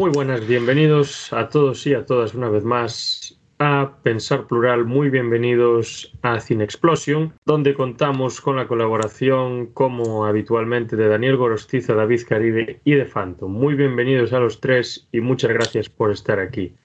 Muy buenas, bienvenidos a todos y a todas una vez más a Pensar Plural. Muy bienvenidos a Cine Explosion, donde contamos con la colaboración, como habitualmente, de Daniel Gorostiza, David Caribe y de Phantom. Muy bienvenidos a los tres y muchas gracias por estar aquí.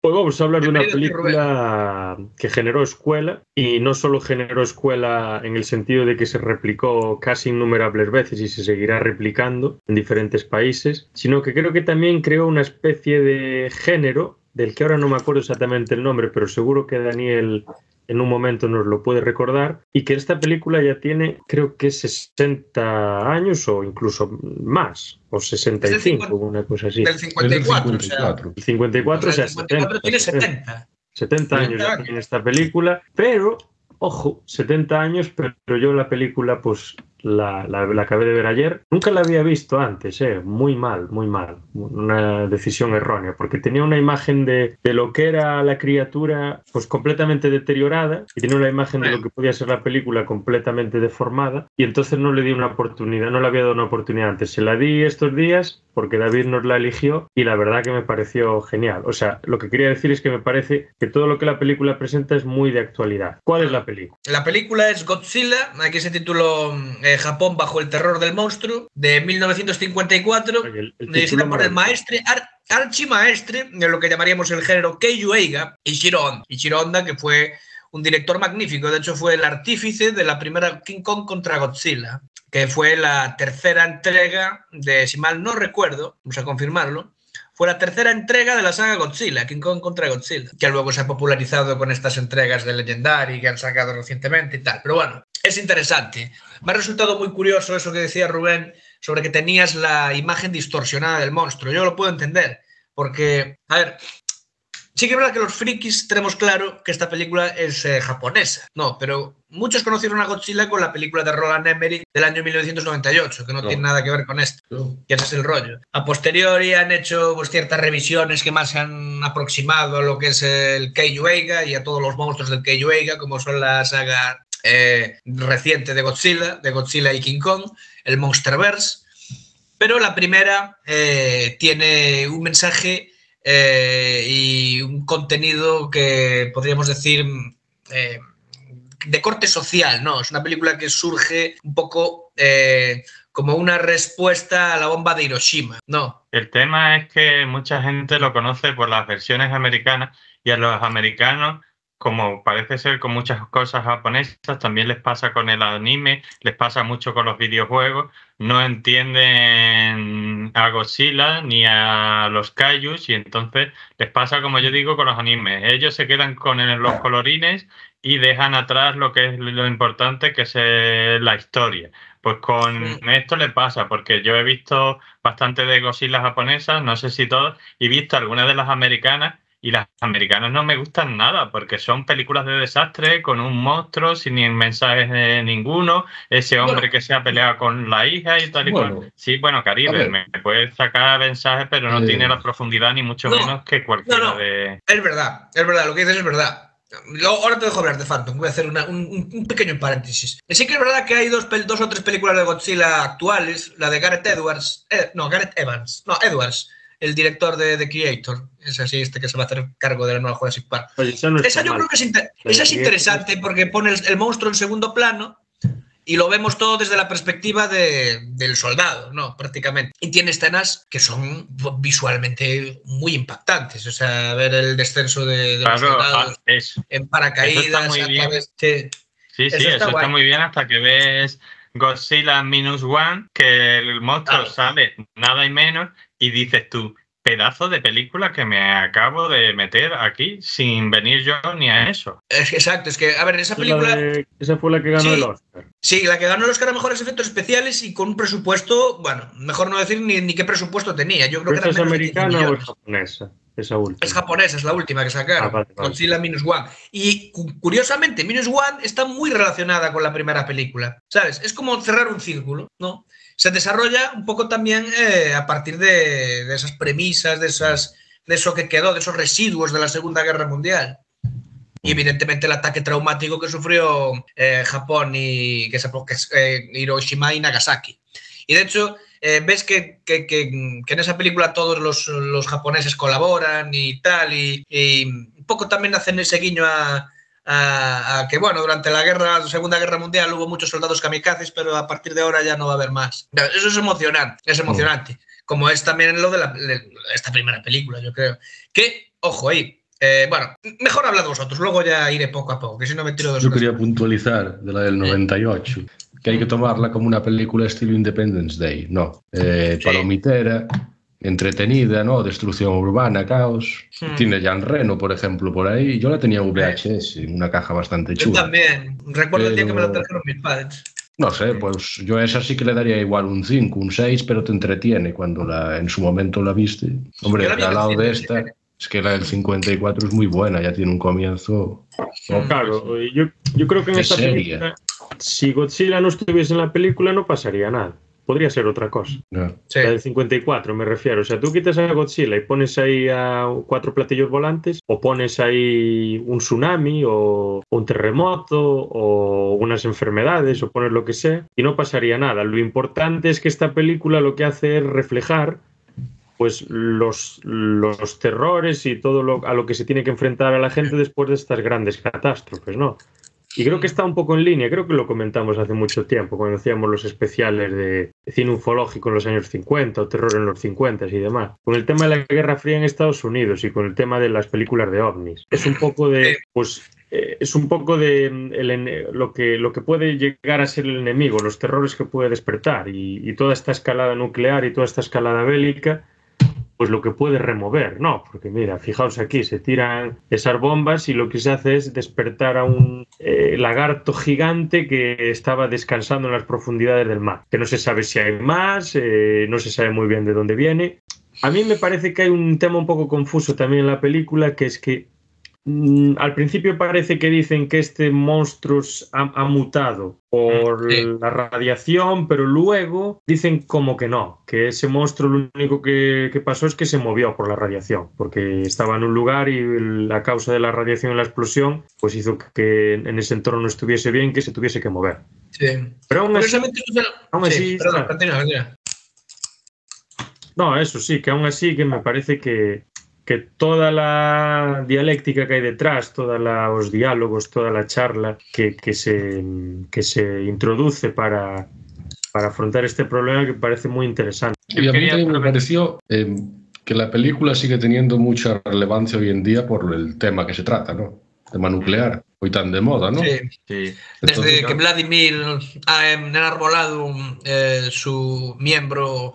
Hoy vamos a hablar de una película que generó escuela, y no solo generó escuela en el sentido de que se replicó casi innumerables veces y se seguirá replicando en diferentes países, sino que creo que también creó una especie de género del que ahora no me acuerdo exactamente el nombre, pero seguro que Daniel en un momento nos lo puede recordar, y que esta película ya tiene, creo que 60 años o incluso más, o 65, una cosa así. Del 54, o sea, el 54, o sea, 54 tiene 70. 70 años ya tiene esta película, pero, ojo, 70 años, pero yo la película pues la acabé de ver ayer. Nunca la había visto antes, muy mal. Una decisión errónea, porque tenía una imagen de lo que era la criatura pues completamente deteriorada, y tenía una imagen de lo que podía ser la película completamente deformada, y entonces no le di una oportunidad, no le había dado una oportunidad antes. Se la di estos días porque David nos la eligió y la verdad que me pareció genial. O sea, lo que quería decir es que me parece que todo lo que la película presenta es muy de actualidad. ¿Cuál es la película? La película es Godzilla, aquí se tituló Japón bajo el terror del monstruo, de 1954, dirigida por el maestre archimaestre de lo que llamaríamos el género Keiju Eiga, Ishiro Honda, que fue un director magnífico. De hecho, fue el artífice de la primera King Kong contra Godzilla, que fue la tercera entrega de, si mal no recuerdo, vamos a confirmarlo, fue la tercera entrega de la saga Godzilla, King Kong contra Godzilla, que luego se ha popularizado con estas entregas de Legendary que han sacado recientemente y tal. Pero bueno, es interesante. Me ha resultado muy curioso eso que decía Rubén sobre que tenías la imagen distorsionada del monstruo. Yo lo puedo entender, porque, a ver, sí que es verdad que los frikis tenemos claro que esta película es japonesa. No, pero muchos conocieron a Godzilla con la película de Roland Emmerich del año 1998, que no tiene nada que ver con esto. Y ese es el rollo. A posteriori han hecho pues, ciertas revisiones que más se han aproximado a lo que es el Keiju Eiga y a todos los monstruos del Keiju Eiga, como son la saga reciente de Godzilla y King Kong, el Monsterverse. Pero la primera tiene un mensaje y un contenido que podríamos decir de corte social, ¿no? Es una película que surge un poco como una respuesta a la bomba de Hiroshima, ¿no? El tema es que mucha gente lo conoce por las versiones americanas, y a los americanos, como parece ser con muchas cosas japonesas, también les pasa con el anime, les pasa mucho con los videojuegos. No entienden a Godzilla ni a los kaijus, y entonces les pasa, como yo digo, con los animes. Ellos se quedan con los colorines y dejan atrás lo que es lo importante, que es la historia. Pues con esto le pasa, porque yo he visto bastante de Godzilla japonesas, no sé si todos, y he visto algunas de las americanas, y las americanas no me gustan nada, porque son películas de desastre con un monstruo sin mensajes de ninguno, ese hombre que se ha peleado con la hija y tal y cual. Sí, bueno, Caribe, me puede sacar mensajes, pero no tiene la profundidad ni mucho menos que cualquiera de... Es verdad, lo que dices es verdad. Ahora te dejo hablar de Phantom, voy a hacer un pequeño paréntesis. Sí que es verdad que hay dos o tres películas de Godzilla actuales, la de Gareth Edwards, el director de The Creator, es así, que se va a hacer cargo de la nueva Jurassic Park. Oye, esa yo creo que esa es interesante porque pone el monstruo en segundo plano y lo vemos todo desde la perspectiva del soldado, ¿no? Prácticamente. Y tiene escenas que son visualmente muy impactantes. O sea, ver el descenso de los soldados en paracaídas. Eso está muy bien. Eso está muy bien hasta que ves Godzilla Minus One, que el monstruo sale nada y menos, y dices tú, pedazo de película que me acabo de meter aquí sin venir yo ni a eso. Exacto, es que, a ver, esa película... Esa fue la que ganó el Oscar. Sí, la que ganó el Oscar a Mejores Efectos Especiales y con un presupuesto, bueno, mejor no decir ni qué presupuesto tenía. Yo creo que era menos de 15 millones. ¿Es americana o es japonesa? Esa última. Es japonesa, es la última que sacaron. Vale. Godzilla Minus One. Y curiosamente, Minus One está muy relacionada con la primera película, ¿sabes? Es como cerrar un círculo, ¿no? Se desarrolla un poco también a partir de esas premisas, de eso que quedó, de esos residuos de la Segunda Guerra Mundial. Y evidentemente el ataque traumático que sufrió Japón y Hiroshima y Nagasaki. Y de hecho, ves que en esa película todos los japoneses colaboran y tal, y un poco también hacen ese guiño a que, bueno, durante la Segunda Guerra Mundial hubo muchos soldados kamikazes, pero a partir de ahora ya no va a haber más. Eso es emocionante. Como es también lo de esta primera película, yo creo. Que, ojo, ahí, bueno, mejor hablad vosotros, luego ya iré poco a poco, que si no me tiro dos. Yo quería puntualizar de la del 98, que hay que tomarla como una película estilo Independence Day, ¿no? Palomitera, entretenida, ¿no? Destrucción urbana, caos. Tiene Jan Reno, por ejemplo, por ahí. Yo la tenía VHS, en una caja bastante chula. Yo también. Recuerdo el día que me la trajeron mis padres. No sé, pues yo a esa sí que le daría igual un 5, un 6, pero te entretiene cuando en su momento la viste. Hombre, al lado de esta, es que la del 54 es muy buena, ya tiene un comienzo. Claro, yo creo que en esta película, si Godzilla no estuviese en la película, no pasaría nada. Podría ser otra cosa. No. Sí. La del 54, me refiero. O sea, tú quitas a Godzilla y pones ahí a 4 platillos volantes, o pones ahí un tsunami, o un terremoto, o unas enfermedades, o pones lo que sea, y no pasaría nada. Lo importante es que esta película lo que hace es reflejar pues los terrores y todo a lo que se tiene que enfrentar a la gente después de estas grandes catástrofes, ¿no? Y creo que está un poco en línea, creo que lo comentamos hace mucho tiempo, cuando hacíamos los especiales de cine ufológico en los años 50 o terror en los 50 y demás. Con el tema de la Guerra Fría en Estados Unidos y con el tema de las películas de ovnis. Es un poco de, lo que puede llegar a ser el enemigo, los terrores que puede despertar y toda esta escalada nuclear y toda esta escalada bélica, pues lo que puede remover, ¿no? Porque mira, fijaos aquí, se tiran esas bombas y lo que se hace es despertar a un lagarto gigante que estaba descansando en las profundidades del mar, que no se sabe si hay más, no se sabe muy bien de dónde viene. A mí me parece que hay un tema un poco confuso también en la película, que es que al principio parece que dicen que este monstruo ha mutado por la radiación, pero luego dicen como que no, que ese monstruo lo único que pasó es que se movió por la radiación, porque estaba en un lugar y la causa de la radiación y la explosión pues hizo que en ese entorno no estuviese bien, que se tuviese que mover. Sí. Pero aún así no, eso sí, que aún así que me parece que toda la dialéctica que hay detrás, todos los diálogos, toda la charla que se introduce para afrontar este problema, que parece muy interesante. Y a mí también me pareció que la película sigue teniendo mucha relevancia hoy en día por el tema que se trata, ¿no? Tema nuclear, hoy tan de moda, ¿no? Sí. Entonces, desde que Vladimir ha enarbolado su miembro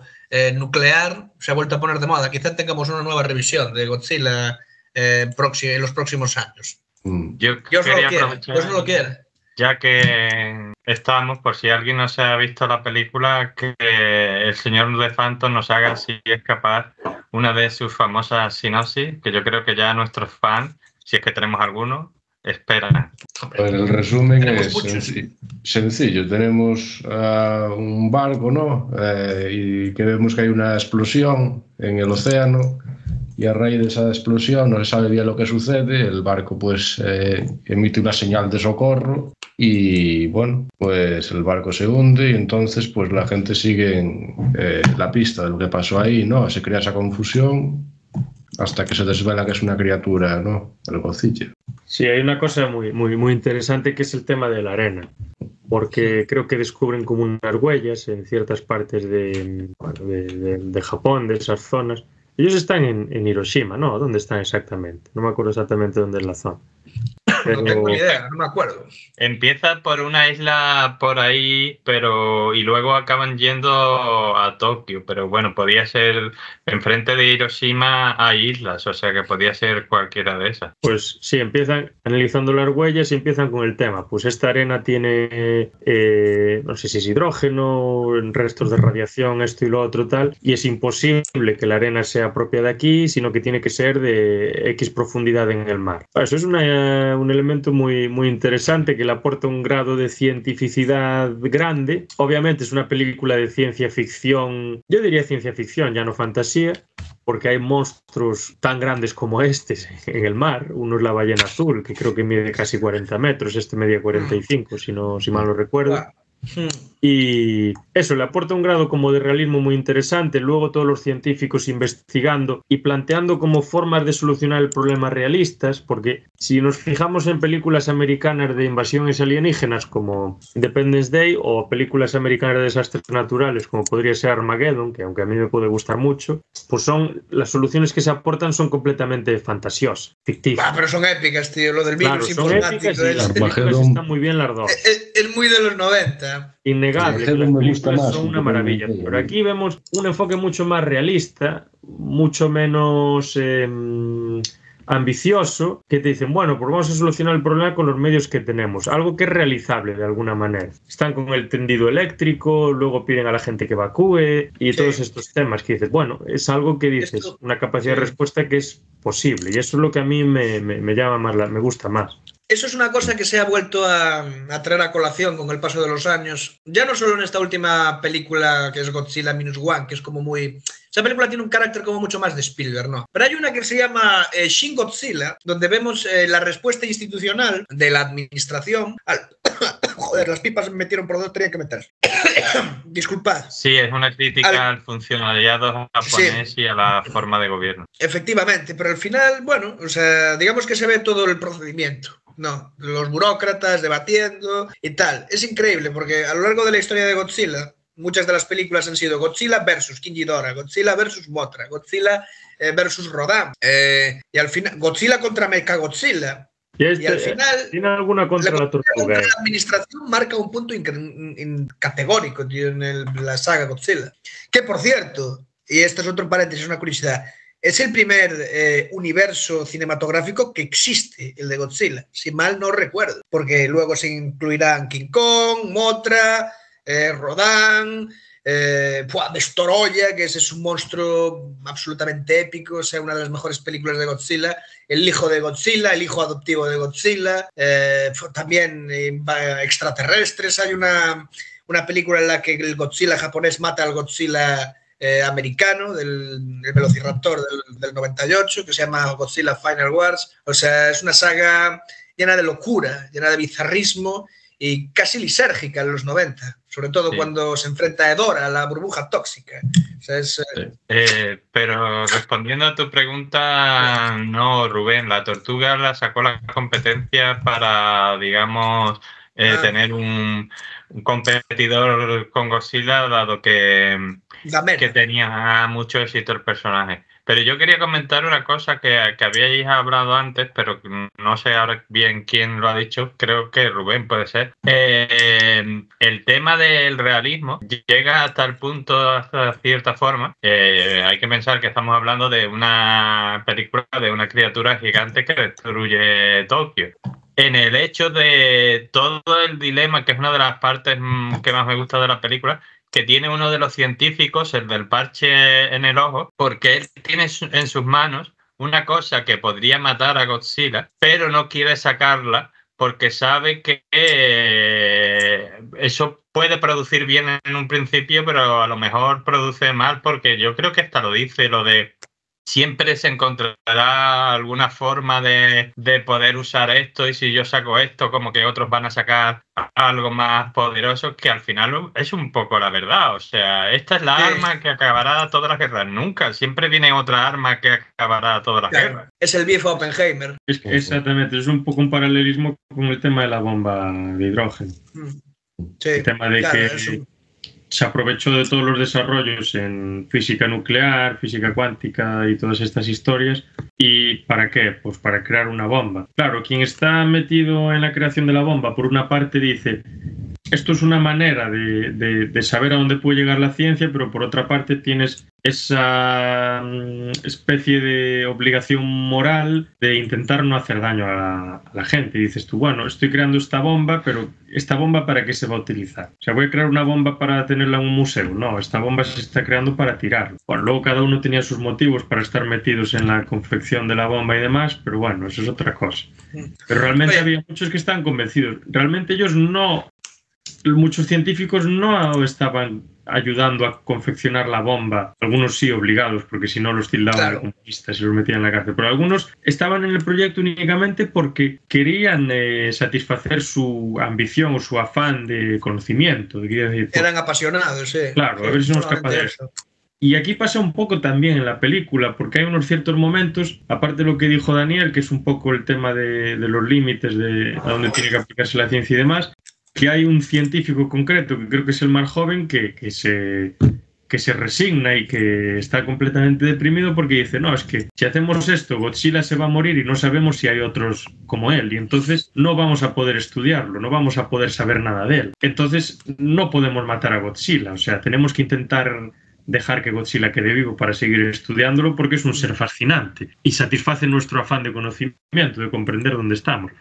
nuclear, se ha vuelto a poner de moda. Quizá tengamos una nueva revisión de Godzilla en los próximos años. Yo quería aprovechar, ya que estamos, por si alguien no se ha visto la película, que el señor de Phantom nos haga, si es capaz, una de sus famosas sinopsis, que yo creo que ya nuestros fans, si es que tenemos alguno, esperan. El resumen es sencillo. Tenemos un barco, ¿no? Y que vemos que hay una explosión en el océano, y a raíz de esa explosión no se sabe bien lo que sucede. El barco pues emite una señal de socorro y bueno, pues el barco se hunde y entonces pues la gente sigue la pista de lo que pasó ahí, ¿no? Se crea esa confusión hasta que se desvela que es una criatura, ¿no? El Godzilla. Sí, hay una cosa muy interesante, que es el tema de la arena, porque creo que descubren como unas huellas en ciertas partes de Japón, de esas zonas. Ellos están en Hiroshima, ¿no? ¿Dónde están exactamente? No me acuerdo exactamente dónde es la zona. Pero no tengo ni idea, no me acuerdo. Empieza por una isla por ahí, y luego acaban yendo a Tokio, pero bueno, podía ser enfrente de Hiroshima hay islas, o sea que podía ser cualquiera de esas. Pues sí, empiezan analizando las huellas y empiezan con el tema. Pues esta arena tiene, no sé si es hidrógeno, restos de radiación, esto y lo otro tal, y es imposible que la arena sea propia de aquí, sino que tiene que ser de X profundidad en el mar. Eso es un elemento muy interesante que le aporta un grado de cientificidad grande. Obviamente es una película de ciencia ficción, yo diría ciencia ficción, ya no fantasía, porque hay monstruos tan grandes como estos en el mar. Uno es la ballena azul, que creo que mide casi 40 metros, este medía 45, si mal no recuerdo. y eso le aporta un grado como de realismo muy interesante. Luego todos los científicos investigando y planteando como formas de solucionar el problema realistas, porque si nos fijamos en películas americanas de invasiones alienígenas como Independence Day o películas americanas de desastres naturales como podría ser Armageddon, que aunque a mí me puede gustar mucho, pues las soluciones que se aportan son completamente fantasiosas, ficticias. Pero son épicas, tío, lo del virus son épicas y las películas están muy bien las dos. Es muy de los 90. Innegable, que las películas son una maravilla, pero aquí vemos un enfoque mucho más realista, mucho menos ambicioso, que te dicen, bueno, pues vamos a solucionar el problema con los medios que tenemos, algo que es realizable de alguna manera. Están con el tendido eléctrico, luego piden a la gente que evacúe y todos estos temas que dices, bueno, es algo que dices, una capacidad de respuesta que es posible, y eso es lo que a mí me llama más, me gusta más. Eso es una cosa que se ha vuelto a traer a colación con el paso de los años. Ya no solo en esta última película que es Godzilla Minus One, que es como muy... Esa película tiene un carácter como mucho más de Spielberg, ¿no? Pero hay una que se llama Shin Godzilla, donde vemos la respuesta institucional de la administración al... Joder, las pipas me metieron por donde tenían que meter. Disculpad. Sí, es una crítica al funcionariado japonés y a la forma de gobierno. Efectivamente, pero al final, bueno, o sea, digamos que se ve todo el procedimiento. No, los burócratas debatiendo y tal. Es increíble porque a lo largo de la historia de Godzilla, muchas de las películas han sido Godzilla versus King Ghidorah, Godzilla versus Mothra, Godzilla versus Rodan. Y al final, Godzilla contra Mechagodzilla. Y al final, ¿tiene alguna contra la tortuga? La administración marca un punto categórico, tío, en la saga Godzilla. Que por cierto, y esto es otro paréntesis, una curiosidad, es el primer universo cinematográfico que existe, el de Godzilla, si mal no recuerdo, porque luego se incluirán King Kong, Mothra, Rodan, Destoroyah, que ese es un monstruo absolutamente épico, o sea, una de las mejores películas de Godzilla, el hijo de Godzilla, el hijo adoptivo de Godzilla, también extraterrestres. Hay una película en la que el Godzilla japonés mata al Godzilla americano, del Velociraptor del 98, que se llama Godzilla Final Wars. O sea, es una saga llena de locura, llena de bizarrismo y casi lisérgica en los 90, sobre todo cuando se enfrenta a Hedorah, la burbuja tóxica. O sea, pero respondiendo a tu pregunta, no, Rubén, la tortuga la sacó la competencia para, digamos, tener un competidor con Godzilla, dado que tenía mucho éxito el personaje. Pero yo quería comentar una cosa que habíais hablado antes, pero no sé ahora bien quién lo ha dicho, creo que Rubén puede ser. El tema del realismo llega hasta el punto, hasta cierta forma. Hay que pensar que estamos hablando de una película de una criatura gigante que destruye Tokio. En el hecho de todo el dilema, que es una de las partes que más me gusta de la película, que tiene uno de los científicos, el del parche en el ojo, porque él tiene en sus manos una cosa que podría matar a Godzilla, pero no quiere sacarla porque sabe que eso puede producir bien en un principio, pero a lo mejor produce mal, porque yo creo que hasta lo dice, lo de siempre se encontrará alguna forma de poder usar esto, y si yo saco esto, como que otros van a sacar algo más poderoso, que al final es un poco la verdad. O sea, esta es la arma que acabará todas las guerras. Nunca, siempre viene otra arma que acabará todas las guerras. Es el viejo Oppenheimer. Exactamente, es un poco un paralelismo con el tema de la bomba de hidrógeno. El tema de que se aprovechó de todos los desarrollos en física nuclear, física cuántica y todas estas historias. ¿Y para qué? Pues para crear una bomba. Claro, quien está metido en la creación de la bomba, por una parte dice, esto es una manera de saber a dónde puede llegar la ciencia, pero por otra parte tienes esa especie de obligación moral de intentar no hacer daño a la gente. Y dices tú, bueno, estoy creando esta bomba, pero ¿esta bomba para qué se va a utilizar? O sea, ¿voy a crear una bomba para tenerla en un museo? No, esta bomba se está creando para tirarla. Bueno, luego cada uno tenía sus motivos para estar metidos en la confección de la bomba y demás, pero bueno, eso es otra cosa. Pero realmente había muchos que estaban convencidos. Realmente ellos no muchos científicos no estaban ayudando a confeccionar la bomba. Algunos sí obligados, porque si no los tildaban de comunistas y los metían en la cárcel. Pero algunos estaban en el proyecto únicamente porque querían satisfacer su ambición o su afán de conocimiento. Eran apasionados, sí. Claro, a ver si somos capaces de eso. Y aquí pasa un poco también en la película, porque hay unos ciertos momentos, aparte de lo que dijo Daniel, que es un poco el tema de los límites, de a dónde tiene que aplicarse la ciencia y demás, que hay un científico concreto, que creo que es el más joven, que se resigna y que está completamente deprimido porque dice, no, es que si hacemos esto, Godzilla se va a morir y no sabemos si hay otros como él, y entonces no vamos a poder estudiarlo, no vamos a poder saber nada de él. Entonces no podemos matar a Godzilla, o sea, tenemos que intentar dejar que Godzilla quede vivo para seguir estudiándolo porque es un ser fascinante y satisface nuestro afán de conocimiento, de comprender dónde estamos.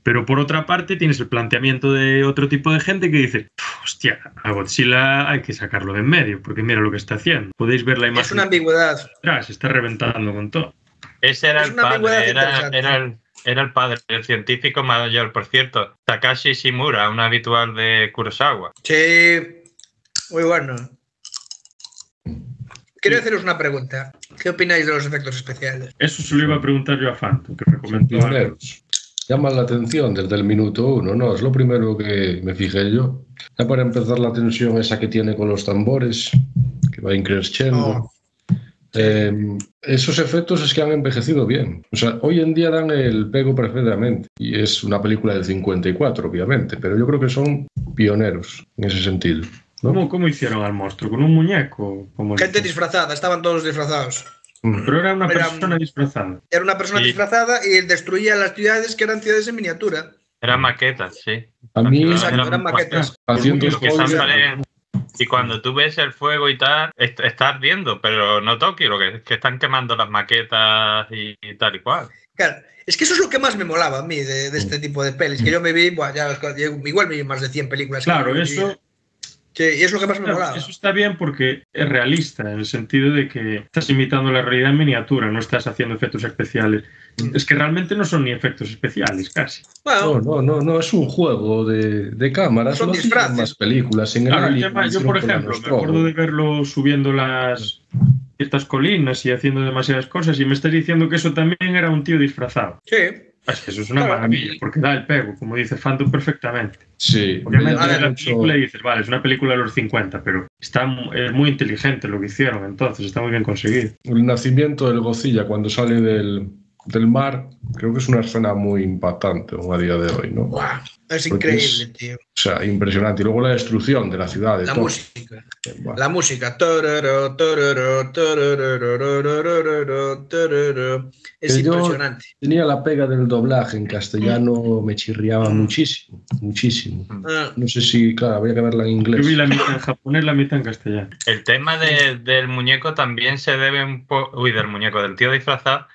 Pero por otra parte tienes el planteamiento de otro tipo de gente que dice, hostia, a Godzilla hay que sacarlo de en medio porque mira lo que está haciendo. Podéis ver la imagen. Es una ambigüedad. Se está reventando con todo. Ese era el padre, era el padre, el científico mayor, por cierto, Takashi Shimura, un habitual de Kurosawa. Sí, muy bueno. Quiero haceros una pregunta. ¿Qué opináis de los efectos especiales? Eso se lo iba a preguntar yo a Phantom, que me comentó. Llaman la atención desde el minuto 1, ¿no? Es lo primero que me fijé yo. Ya para empezar, la tensión esa que tiene con los tambores, que va increciendo. Esos efectos es que han envejecido bien. O sea, hoy en día dan el pego perfectamente. Y es una película del 54, obviamente, pero yo creo que son pioneros en ese sentido, ¿no? ¿Cómo hicieron al monstruo? ¿Con un muñeco? Gente disfrazada, estaban todos disfrazados. Pero era una persona disfrazada. Era una persona disfrazada y destruía las ciudades que eran ciudades en miniatura. Eran maquetas, sí. A mí eran maquetas. Y cuando tú ves el fuego y tal, está ardiendo, pero no Tokio, lo que están quemando las maquetas y tal y cual. Claro, es que eso es lo que más me molaba a mí de este tipo de pelis, que yo me vi, igual me vi más de 100 películas. Claro, eso... Sí, y es lo que más me molaba. Eso está bien porque es realista, en el sentido de que estás imitando la realidad en miniatura, no estás haciendo efectos especiales. Es que realmente no son ni efectos especiales, casi. Bueno, no, es un juego de cámaras. Son disfraces. Más películas. En yo, por ejemplo, me acuerdo de verlo subiendo ciertas colinas y haciendo demasiadas cosas, y me estás diciendo que eso también era un tío disfrazado. Sí. Es que eso es una maravilla, porque da el pego, como dice Phantom perfectamente. Sí. Obviamente ves la película y dices, vale, es una película de los 50, pero es muy inteligente lo que hicieron, entonces está muy bien conseguido. El nacimiento del Godzilla cuando sale del mar, creo que es una escena muy impactante a día de hoy, ¿no? Wow, es increíble, tío. O sea, impresionante. Y luego la destrucción de la ciudad. De música. Wow. La música. Es impresionante. Tenía la pega del doblaje en castellano, me chirriaba muchísimo. No sé si, claro, habría que verla en inglés. Yo vi la mitad en japonés, la mitad en castellano. El tema del muñeco también se debe un poco... del muñeco, del tío disfrazado.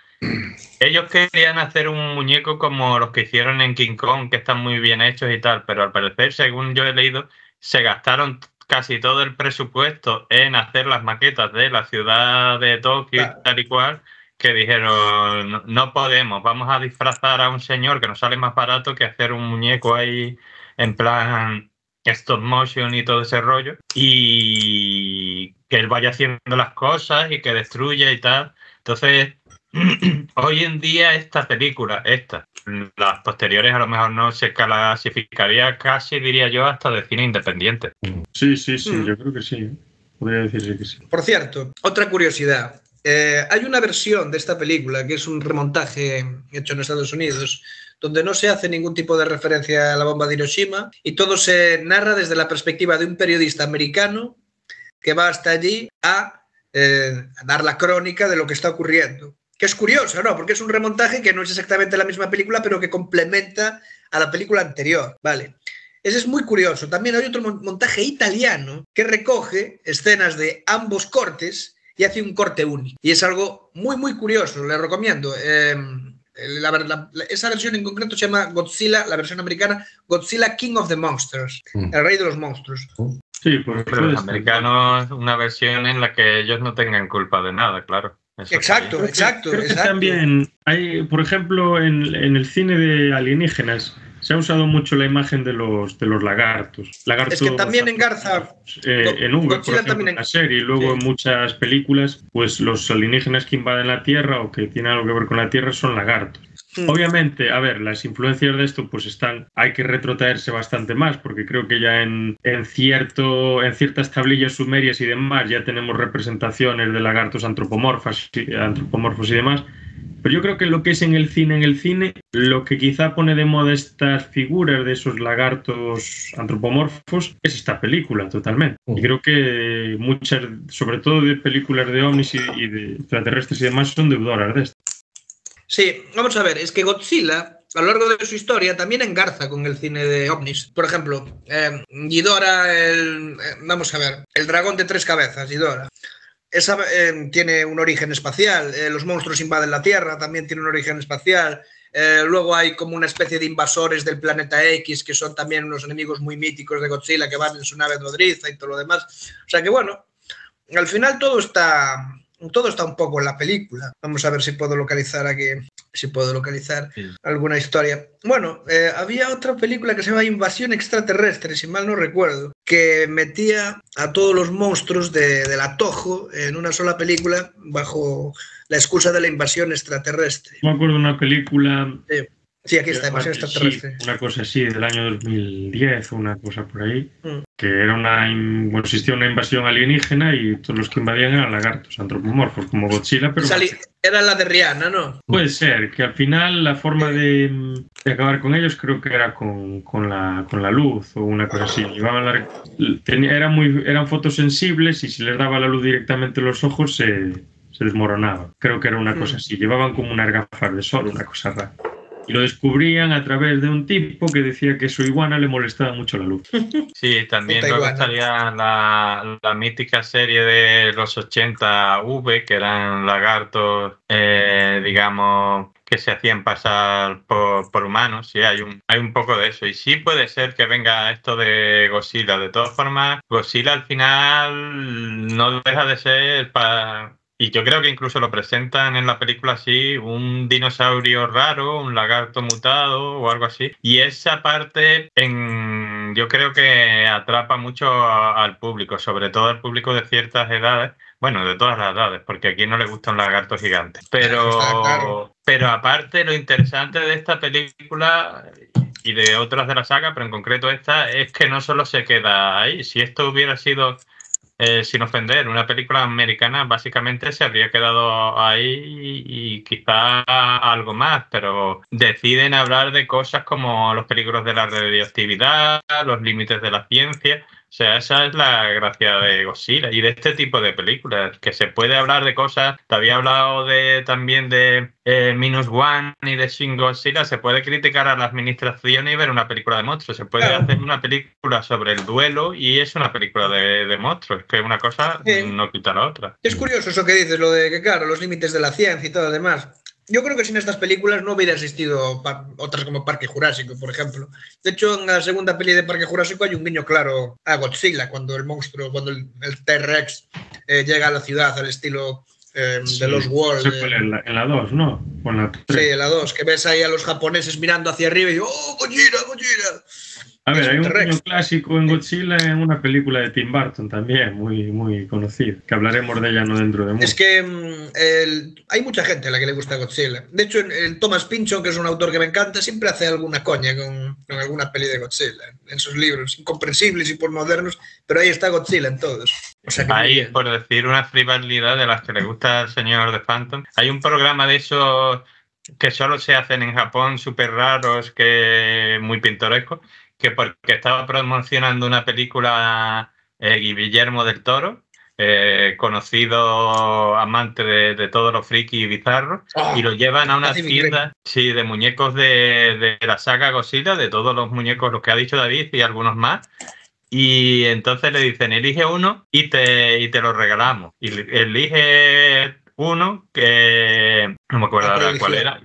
Ellos querían hacer un muñeco como los que hicieron en King Kong, que están muy bien hechos y tal, pero al parecer, según yo he leído, se gastaron casi todo el presupuesto en hacer las maquetas de la ciudad de Tokio y tal y cual, que dijeron, no podemos, vamos a disfrazar a un señor que nos sale más barato que hacer un muñeco ahí en plan stop motion y todo ese rollo, y que él vaya haciendo las cosas y que destruya y tal. Entonces... hoy en día esta película, las posteriores a lo mejor no se clasificaría casi, diría yo, hasta de cine independiente. Sí, yo creo que sí. Podría decirse que sí. Por cierto, otra curiosidad. Hay una versión de esta película que es un remontaje hecho en Estados Unidos, donde no se hace ningún tipo de referencia a la bomba de Hiroshima y todo se narra desde la perspectiva de un periodista americano que va hasta allí a dar la crónica de lo que está ocurriendo. Que es curioso, ¿no? Porque es un remontaje que no es exactamente la misma película, pero que complementa a la película anterior, ¿vale? Ese es muy curioso. También hay otro montaje italiano que recoge escenas de ambos cortes y hace un corte único. Y es algo muy, muy curioso. Le recomiendo. Esa versión en concreto se llama Godzilla, la versión americana, Godzilla King of the Monsters, el rey de los monstruos. Sí, pero los americanos, una versión en la que ellos no tengan culpa de nada, claro. Exacto. También hay, por ejemplo, en el cine de alienígenas se ha usado mucho la imagen de los lagartos. Es que también engarza... en V, por ejemplo, en la serie, y luego en muchas películas, pues los alienígenas que invaden la Tierra o que tienen algo que ver con la Tierra son lagartos. Obviamente, a ver, las influencias de esto pues hay que retrotraerse bastante más, porque creo que ya en ciertas tablillas sumerias y demás ya tenemos representaciones de lagartos antropomorfos y demás. Pero yo creo que lo que es en el cine, lo que quizá pone de moda estas figuras de esos lagartos antropomorfos es esta película totalmente. Y creo que muchas, sobre todo de películas de ovnis y de extraterrestres y demás, son deudoras de esto. Sí, vamos a ver, es que Godzilla, a lo largo de su historia, también engarza con el cine de ovnis. Por ejemplo, Ghidorah, vamos a ver, el dragón de 3 cabezas, Ghidorah. Esa tiene un origen espacial. Los monstruos invaden la Tierra, también tiene un origen espacial. Luego hay como una especie de invasores del planeta X, que son también unos enemigos muy míticos de Godzilla, que van en su nave nodriza y todo lo demás. O sea que bueno, al final todo está un poco en la película. Vamos a ver si puedo localizar aquí, alguna historia. Bueno, había otra película que se llama Invasión Extraterrestre, si mal no recuerdo, que metía a todos los monstruos del Atojo en una sola película bajo la excusa de la invasión extraterrestre. Me acuerdo de una película... Sí, aquí está, Invasión Extraterrestre. Sí, una cosa así, del año 2010 o una cosa por ahí, que era existía una invasión alienígena y todos los que invadían eran lagartos antropomorfos, como Godzilla, pero... Era la de Rihanna, ¿no? Puede ser, que al final la forma de acabar con ellos creo que era con la luz o una cosa así. Eran fotosensibles y si les daba la luz directamente en los ojos se desmoronaba. Creo que era una cosa así. Llevaban como unas gafas de sol, una cosa rara. Y lo descubrían a través de un tipo que decía que su iguana le molestaba mucho la luz. Sí, también luego estaría la mítica serie de los 80 V, que eran lagartos, digamos, que se hacían pasar por humanos. Sí, hay un poco de eso. Y sí puede ser que venga esto de Godzilla. De todas formas, Godzilla al final no deja de ser y yo creo que incluso lo presentan en la película así, un dinosaurio raro, un lagarto mutado o algo así. Y esa parte yo creo que atrapa mucho al público, sobre todo al público de ciertas edades. Bueno, de todas las edades, porque aquí no le gustan lagartos gigantes. Pero aparte, lo interesante de esta película y de otras de la saga, pero en concreto esta, es que no solo se queda ahí. Si esto hubiera sido... sin ofender, una película americana básicamente se habría quedado ahí y quizá algo más, pero deciden hablar de cosas como los peligros de la radioactividad, los límites de la ciencia. O sea, esa es la gracia de Godzilla y de este tipo de películas, que se puede hablar de cosas. Te había hablado también de Minus One y de Shin Godzilla. Se puede criticar a la administración y ver una película de monstruos. Se puede hacer una película sobre el duelo y es una película de monstruos. Que una cosa no quita la otra. Es curioso eso que dices, lo de que, claro, los límites de la ciencia y todo lo demás. Yo creo que sin estas películas no hubiera existido otras como Parque Jurásico, por ejemplo. De hecho, en la segunda peli de Parque Jurásico hay un guiño claro a Godzilla, cuando el T-Rex llega a la ciudad al estilo de los World. En la 2, ¿no? Sí, en la 2, que ves ahí a los japoneses mirando hacia arriba y ¡oh, Godzilla, Godzilla! A ver, hay un guiño clásico en Godzilla en una película de Tim Burton también, muy, muy conocida, que hablaremos de ella no dentro de mucho. Es que hay mucha gente a la que le gusta Godzilla. De hecho, el Thomas Pynchon, que es un autor que me encanta, siempre hace alguna coña con alguna peli de Godzilla en sus libros, incomprensibles y postmodernos, pero ahí está Godzilla en todos. O sea que ahí, por decir una frivolidad de las que le gusta al señor de Phantom, hay un programa de esos que solo se hacen en Japón, súper raros, que muy pintorescos, que porque estaba promocionando una película Guillermo del Toro, conocido amante de todos los frikis y bizarros, y lo llevan a una tienda de muñecos de la saga Godzilla, de todos los muñecos, los que ha dicho David y algunos más. Y entonces le dicen, elige uno y te lo regalamos. Y elige uno que no me acuerdo ahora cuál era.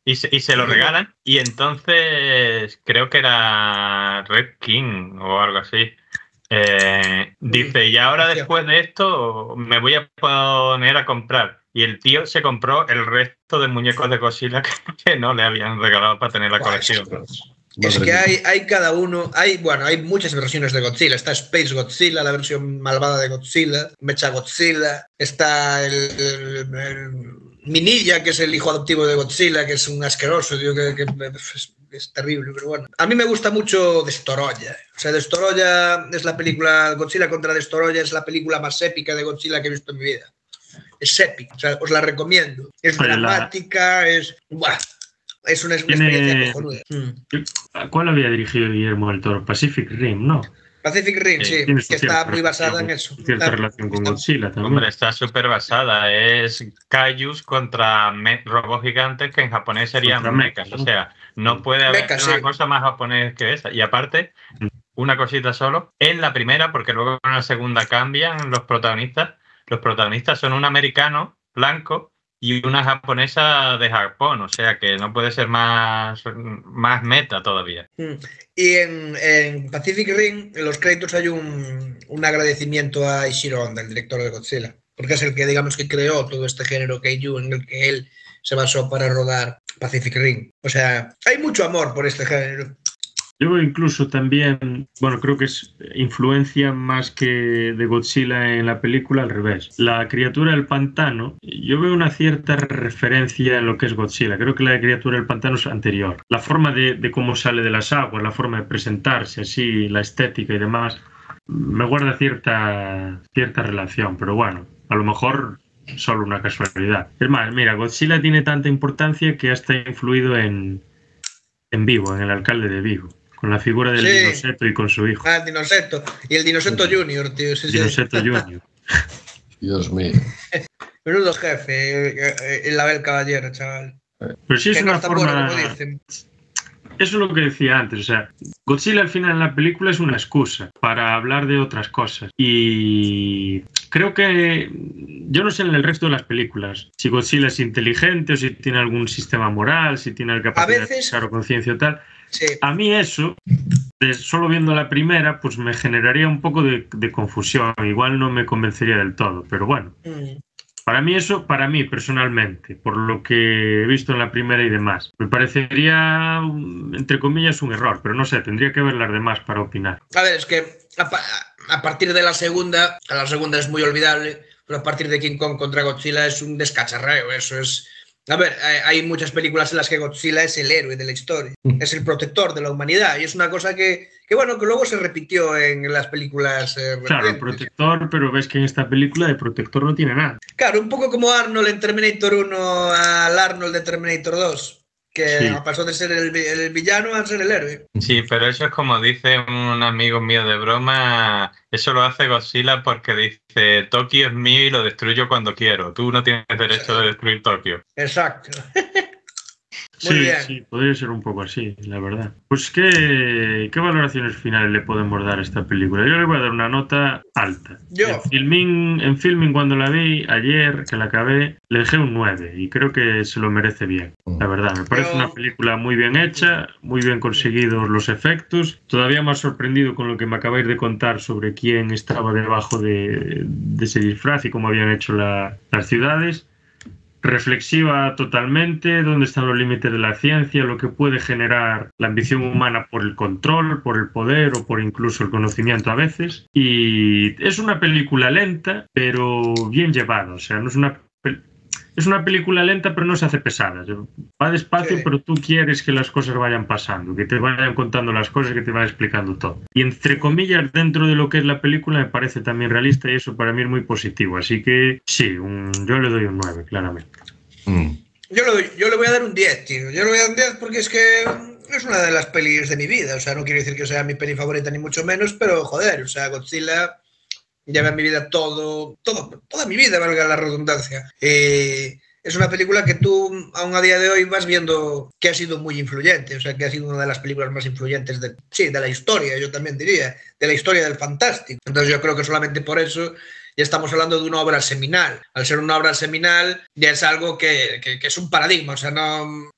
Y se lo regalan, y entonces creo que era Red King o algo así. Dice, y ahora después de esto me voy a poner a comprar. Y el tío se compró el resto de muñecos de Godzilla que no le habían regalado para tener la colección. Es que hay cada uno, hay muchas versiones de Godzilla. Está Space Godzilla, la versión malvada de Godzilla, Mecha Godzilla, está el Minilla, que es el hijo adoptivo de Godzilla, que es un asqueroso, tío, que es terrible, pero bueno. A mí me gusta mucho Destoroyah. O sea, Destoroyah es la película, Godzilla contra Destoroyah es la película más épica de Godzilla que he visto en mi vida. Es épica, o sea, os la recomiendo. Es dramática, es... ¡Buah! Es una experiencia cojonuda. ¿Cuál había dirigido Guillermo del Toro? Pacific Rim, ¿no? Pacific Rim, sí, que está muy basada en eso. Cierta relación con Godzilla también. Hombre, está súper basada. Es kaijus contra robots gigantes, que en japonés serían mechas. O sea, no puede haber una cosa más japonés que esa. Y aparte, una cosita solo. En la primera, porque luego en la segunda cambian los protagonistas. Los protagonistas son un americano blanco y una japonesa de Japón, o sea que no puede ser más meta todavía. Y en Pacific Rim, en los créditos hay un agradecimiento a Ishiro Honda, el director de Godzilla, porque es el que, digamos, que creó todo este género Kaiju en el que él se basó para rodar Pacific Rim. O sea, hay mucho amor por este género. Yo incluso también, bueno, creo que es influencia más que de Godzilla en la película, al revés. La criatura del pantano, yo veo una cierta referencia en lo que es Godzilla. Creo que la criatura del pantano es anterior. La forma de cómo sale de las aguas, la forma de presentarse, así, la estética y demás, me guarda cierta relación, pero bueno, a lo mejor solo una casualidad. Es más, mira, Godzilla tiene tanta importancia que hasta ha influido en Vigo, en el alcalde de Vigo. Con la figura del Dinoseto y con su hijo. Ah, el Dinoseto. Y el Dinoseto Junior, tío. Dinoseto Junior. Dios mío. Menudo jefe, el Abel Caballero, chaval. Pero sí es una forma... Eso es lo que decía antes. O sea, Godzilla al final en la película es una excusa para hablar de otras cosas. Y creo que... Yo no sé en el resto de las películas si Godzilla es inteligente o si tiene algún sistema moral, si tiene capacidad de pensar o conciencia o tal. Sí. A mí eso, solo viendo la primera, pues me generaría un poco de confusión. Igual no me convencería del todo, pero bueno. Para mí personalmente, por lo que he visto en la primera y demás, me parecería, entre comillas, un error, pero no sé, tendría que ver las demás para opinar. A ver, es que a partir de la segunda es muy olvidable, pero a partir de King Kong contra Godzilla es un descacharreo, eso es... A ver, hay muchas películas en las que Godzilla es el héroe de la historia, es el protector de la humanidad, y es una cosa que luego se repitió en las películas Claro, el protector, pero ves que en esta película de protector no tiene nada. Claro, un poco como Arnold en Terminator 1 al Arnold de Terminator 2. Que pasó de ser el villano a ser el héroe. Sí, pero eso es como dice un amigo mío de broma, eso lo hace Godzilla porque dice Tokio es mío y lo destruyo cuando quiero. Tú no tienes derecho de destruir Tokio. Exacto. Muy bien. Sí, podría ser un poco así, la verdad. Pues ¿qué valoraciones finales le podemos dar a esta película? Yo le voy a dar una nota alta. En Filming cuando la vi ayer, que la acabé, le dejé un 9 y creo que se lo merece bien. La verdad, me parece una película muy bien hecha, muy bien conseguidos los efectos. Todavía más sorprendido con lo que me acabáis de contar sobre quién estaba debajo de ese disfraz y cómo habían hecho las ciudades. Reflexiva totalmente, dónde están los límites de la ciencia, lo que puede generar la ambición humana por el control, por el poder o por incluso el conocimiento a veces. Y es una película lenta, pero bien llevada. O sea, no es una película lenta, pero no se hace pesada. Va despacio, pero tú quieres que las cosas vayan pasando, que te vayan contando las cosas, que te vayan explicando todo. Y entre comillas, dentro de lo que es la película, me parece también realista y eso para mí es muy positivo. Así que sí, yo le doy un 9, claramente. Yo le voy a dar un 10, tío. Yo le voy a dar un 10 porque es que es una de las pelis de mi vida. O sea, no quiero decir que sea mi peli favorita ni mucho menos, pero joder, o sea, Godzilla lleva en mi vida toda mi vida, valga la redundancia. Es una película que tú, aún a día de hoy, vas viendo que ha sido muy influyente, o sea, que ha sido una de las películas más influyentes de la historia, yo también diría, de la historia del fantástico. Entonces yo creo que solamente por eso ya estamos hablando de una obra seminal. Al ser una obra seminal, ya es algo que es un paradigma, o sea, no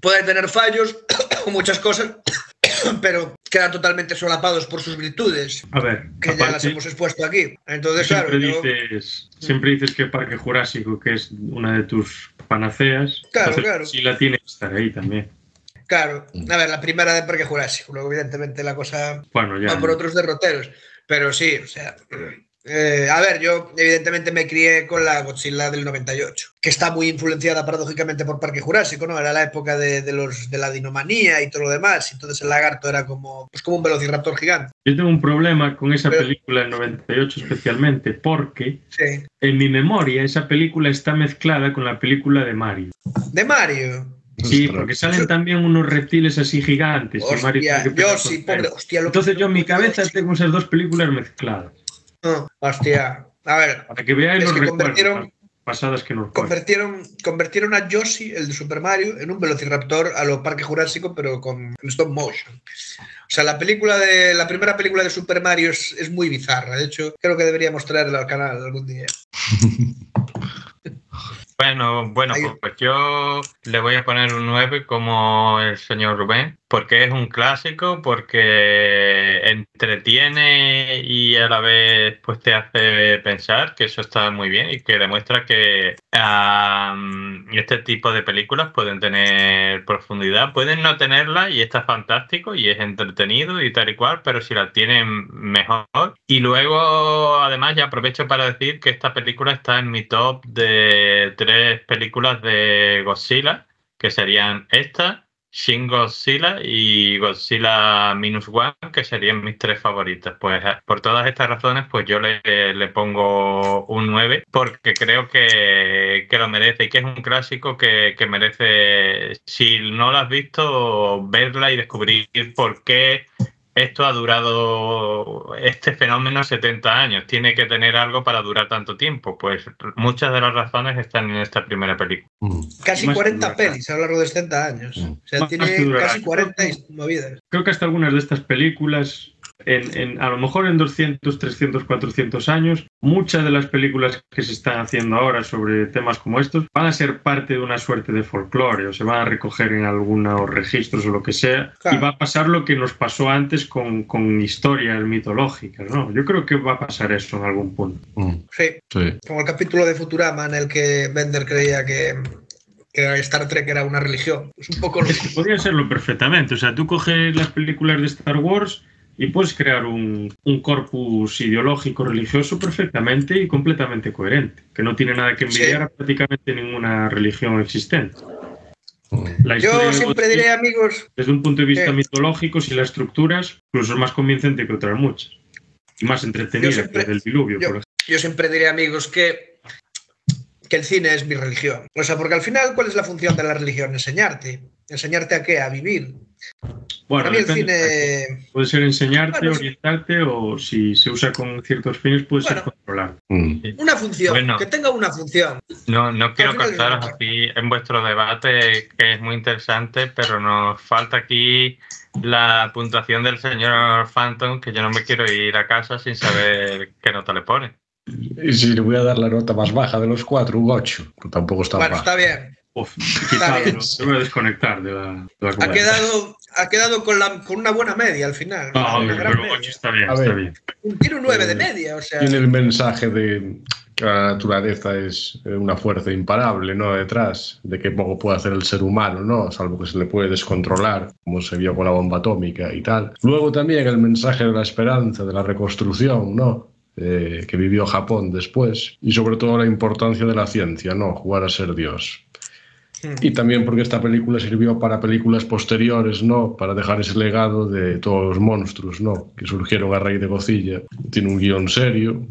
puede tener fallos o muchas cosas, pero quedan totalmente solapados por sus virtudes, a ver, que aparte, ya las hemos expuesto aquí. Entonces, siempre dices que Parque Jurásico, que es una de tus panaceas, claro. sí la tiene que estar ahí también. Claro, a ver, la primera de Parque Jurásico, luego evidentemente la cosa ya, va por otros derroteros, pero sí, o sea, a ver, yo evidentemente me crié con la Godzilla del 98, que está muy influenciada paradójicamente por Parque Jurásico, ¿no? Era la época de la dinomanía y todo lo demás, y entonces el lagarto era como un velociraptor gigante. Yo tengo un problema con esa película del 98 especialmente, porque en mi memoria esa película está mezclada con la película de Mario. ¿De Mario? Sí, porque salen también unos reptiles así gigantes. Hostia, y Mario yo sí, pobre, hostia. Entonces yo en mi cabeza tengo esas dos películas mezcladas. Hostia, a ver. Para que veáis los recuerdos pasadas que nos convirtieron a Yoshi, el de Super Mario, en un velociraptor a lo Parque Jurásico, pero con stop motion. O sea, la primera película de Super Mario es muy bizarra. De hecho, creo que deberíamos traerla al canal algún día. Bueno, pues yo le voy a poner un 9 como el señor Rubén, porque es un clásico, porque entretiene y a la vez pues te hace pensar, que eso está muy bien y que demuestra que este tipo de películas pueden tener profundidad, pueden no tenerla y está fantástico y es entretenido y tal y cual, pero si la tienen mejor. Y luego además ya aprovecho para decir que esta película está en mi top de 3 películas de Godzilla, que serían esta, Shin Godzilla y Godzilla Minus One, que serían mis 3 favoritas. Pues por todas estas razones, pues yo le pongo un 9, porque creo que lo merece y que es un clásico que merece, si no lo has visto, verla y descubrir por qué esto ha durado, este fenómeno 70 años. Tiene que tener algo para durar tanto tiempo. Pues muchas de las razones están en esta primera película. Casi 40 pelis a lo largo de 70 años. O sea, tiene casi 40 movidas. Creo que hasta algunas de estas películas, a lo mejor en 200, 300, 400 años, muchas de las películas que se están haciendo ahora sobre temas como estos van a ser parte de una suerte de folclore o se van a recoger en algunos registros o lo que sea, claro. Y va a pasar lo que nos pasó antes con historias mitológicas, ¿no? Yo creo que va a pasar eso en algún punto. Sí, como el capítulo de Futurama en el que Bender creía que Star Trek era una religión. Es un poco... Podría serlo perfectamente. O sea, tú coges las películas de Star Wars y puedes crear un corpus ideológico religioso perfectamente y completamente coherente, que no tiene nada que envidiar a prácticamente ninguna religión existente. Yo siempre diré, amigos... Desde un punto de vista mitológico, si las estructuras, incluso es más convincente que otras muchas. Y más entretenida que el diluvio, por ejemplo. Yo siempre diré, amigos, que el cine es mi religión. O sea, porque al final, ¿cuál es la función de la religión? Enseñarte. ¿Enseñarte a qué? A vivir. Bueno, para mí el cine... Puede ser enseñarte, orientarte, o si se usa con ciertos fines, puede ser controlar. Una función, que tenga una función. No quiero cortaros aquí en vuestro debate, que es muy interesante, pero nos falta aquí la puntuación del señor Phantom, que yo no me quiero ir a casa sin saber qué nota le pone. Y si le voy a dar la nota más baja de los 4, un 8, que tampoco está bajo. Está bien. Te voy a desconectar de la ha quedado con una buena media al final. No, pero 8 está bien. Tiene un 9 de media, o sea... Tiene el mensaje de que la naturaleza es una fuerza imparable, ¿no? Detrás, de que poco puede hacer el ser humano, ¿no? Salvo que se le puede descontrolar, como se vio con la bomba atómica y tal. Luego también el mensaje de la esperanza, de la reconstrucción, ¿no? Que vivió Japón después. Y sobre todo la importancia de la ciencia, ¿no? Jugar a ser Dios. Y también porque esta película sirvió para películas posteriores, ¿no? Para dejar ese legado de todos los monstruos, ¿no? Que surgieron a raíz de Godzilla. Tiene un guión serio,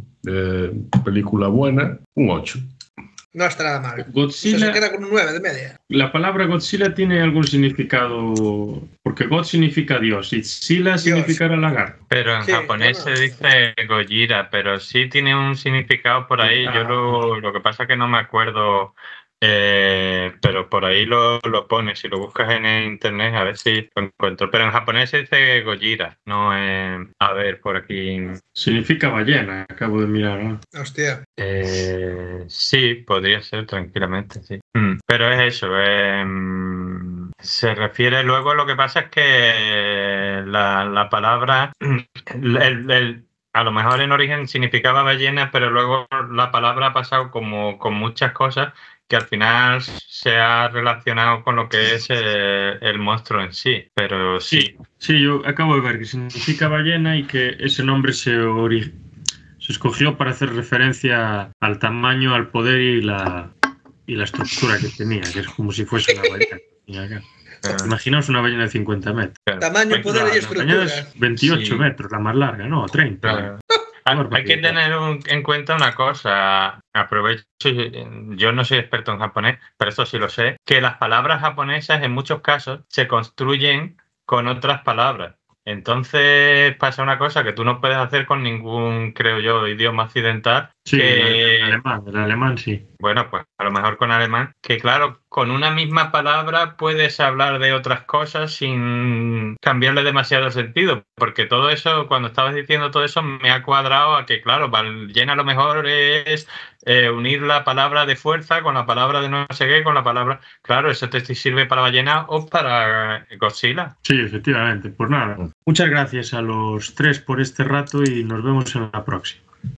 película buena, un 8. No está nada mal. Godzilla, se queda con un 9 de media. La palabra Godzilla tiene algún significado, porque God significa Dios y Zilla significará lagarto. Pero en japonés se dice Gojira, pero sí tiene un significado por ahí. Yo lo que pasa es que no me acuerdo... pero por ahí lo pones, si lo buscas en internet a ver si lo encuentro, pero en japonés se dice Gojira, no a ver por aquí significa ballena, acabo de mirar, ¿no? Hostia. Sí, podría ser tranquilamente, sí. Pero es eso, se refiere luego, lo que pasa es que la palabra a lo mejor en origen significaba ballena, pero luego la palabra ha pasado como con muchas cosas, que al final se ha relacionado con lo que es el monstruo en sí, pero sí. Sí, yo acabo de ver que significa ballena y que ese nombre se escogió para hacer referencia al tamaño, al poder y la estructura que tenía, que es como si fuese una ballena. Imaginaos una ballena de 50 metros. Tamaño, poder y estructura. La ballena es 28 metros, la más larga, ¿no? 30. Hay que tener en cuenta una cosa. Aprovecho, yo no soy experto en japonés, pero esto sí lo sé, que las palabras japonesas en muchos casos se construyen con otras palabras. Entonces pasa una cosa que tú no puedes hacer con ningún, creo yo, idioma occidental. Sí, el alemán sí. Bueno, pues a lo mejor con alemán, que claro, con una misma palabra puedes hablar de otras cosas sin cambiarle demasiado el sentido, porque todo eso, cuando estabas diciendo todo eso, me ha cuadrado a que, claro, ballena a lo mejor es unir la palabra de fuerza con la palabra de no sé qué, con la palabra... Claro, eso te sirve para ballena o para Godzilla. Sí, efectivamente. Pues nada, muchas gracias a los tres por este rato y nos vemos en la próxima.